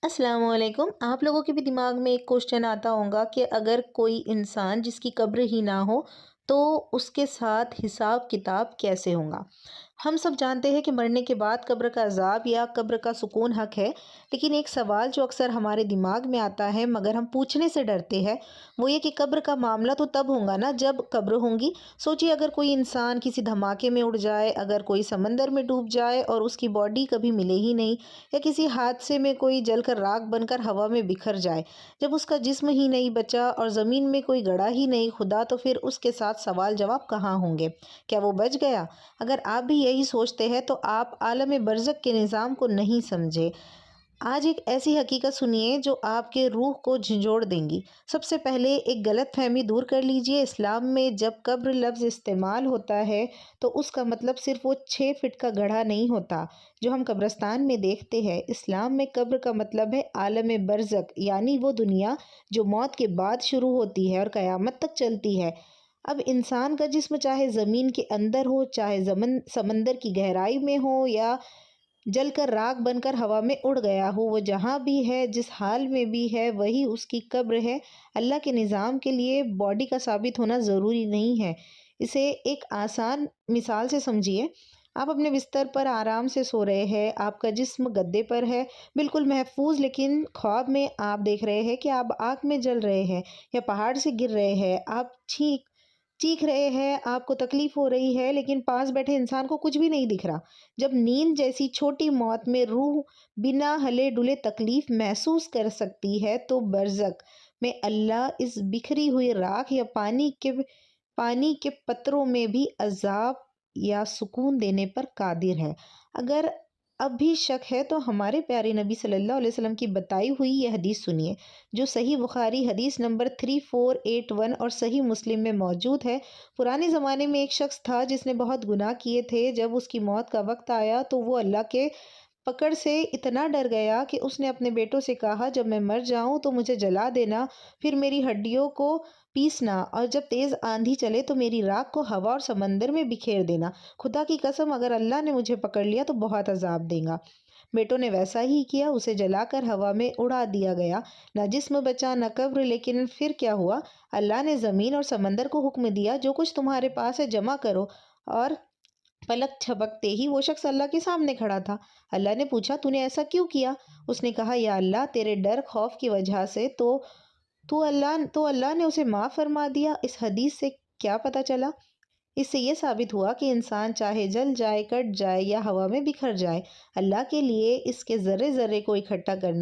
अस्सलाम वालेकुम। आप लोगों के भी दिमाग में एक क्वेश्चन आता होगा कि अगर कोई इंसान जिसकी कब्र ही ना हो तो उसके साथ हिसाब किताब कैसे होगा। हम सब जानते हैं कि मरने के बाद कब्र का अजाब या कब्र का सुकून हक है। लेकिन एक सवाल जो अक्सर हमारे दिमाग में आता है मगर हम पूछने से डरते हैं, वो ये कि कब्र का मामला तो तब होगा ना जब कब्र होंगी। सोचिए, अगर कोई इंसान किसी धमाके में उड़ जाए, अगर कोई समंदर में डूब जाए और उसकी बॉडी कभी मिले ही नहीं, या किसी हादसे में कोई जलकर राख बनकर हवा में बिखर जाए, जब उसका जिस्म ही नहीं बचा और ज़मीन में कोई गड़ा ही नहीं खुदा, तो फिर उसके साथ सवाल जवाब कहाँ होंगे? क्या वो बच गया? अगर आप भी यही सोचते हैं तो आप आलम बरज़ख के निज़ाम को नहीं समझे। आज एक ऐसी हकीकत सुनिए जो आपके रूह को झंझोड़ देंगी। सबसे पहले एक गलत फहमी दूर कर लीजिए। इस्लाम में जब कब्र लफ्ज़ इस्तेमाल होता है तो उसका मतलब सिर्फ वो 6 फीट का गड्ढा नहीं होता जो हम कब्रिस्तान में देखते हैं। इस्लाम में कब्र का मतलब है आलम बरज़ख, यानी वो दुनिया जो मौत के बाद शुरू होती है और क़यामत तक चलती है। अब इंसान का जिस्म चाहे ज़मीन के अंदर हो, चाहे समंदर की गहराई में हो, या जलकर राख बनकर हवा में उड़ गया हो, वो जहाँ भी है, जिस हाल में भी है, वही उसकी कब्र है। अल्लाह के निज़ाम के लिए बॉडी का साबित होना ज़रूरी नहीं है। इसे एक आसान मिसाल से समझिए। आप अपने बिस्तर पर आराम से सो रहे हैं, आपका जिस्म गद्दे पर है, बिल्कुल महफूज, लेकिन ख्वाब में आप देख रहे हैं कि आप आग में जल रहे हैं या पहाड़ से गिर रहे हैं। आप चीख रहे हैं, आपको तकलीफ हो रही है, लेकिन पास बैठे इंसान को कुछ भी नहीं दिख रहा। जब नींद जैसी छोटी मौत में रूह बिना हिले डुले तकलीफ महसूस कर सकती है, तो बरज़ख में अल्लाह इस बिखरी हुई राख या पानी के पत्रों में भी अजाब या सुकून देने पर कादिर है। अगर अब भी शक है तो हमारे प्यारे नबी सल्लल्लाहु अलैहि वसल्लम की बताई हुई यह हदीस सुनिए, जो सही बुखारी हदीस नंबर 3481 और सही मुस्लिम में मौजूद है। पुराने ज़माने में एक शख्स था जिसने बहुत गुनाह किए थे। जब उसकी मौत का वक्त आया तो वो अल्लाह के पकड़ से इतना डर गया कि उसने अपने बेटों से कहा, जब मैं मर जाऊं तो मुझे जला देना, फिर मेरी हड्डियों को पीसना, और जब तेज़ आंधी चले तो मेरी राख को हवा और समंदर में बिखेर देना। खुदा की कसम, अगर अल्लाह ने मुझे पकड़ लिया तो बहुत अजाब देगा। बेटों ने वैसा ही किया, उसे जलाकर हवा में उड़ा दिया गया। न जिस्म बचा न कब्र। लेकिन फिर क्या हुआ? अल्लाह ने ज़मीन और समंदर को हुक्म दिया, जो कुछ तुम्हारे पास है जमा करो। और पलक झपकते ही वो शख्स अल्लाह के सामने खड़ा था। अल्लाह ने पूछा, तूने ऐसा क्यों किया? उसने कहा, या अल्लाह, तेरे डर खौफ की वजह से तो अल्लाह ने उसे माफ़ फरमा दिया। इस हदीस से क्या पता चला? इससे ये साबित हुआ कि इंसान चाहे जल जाए, कट जाए या हवा में बिखर जाए, अल्लाह के लिए इसके ज़र्रे ज़र्रे को इकट्ठा करना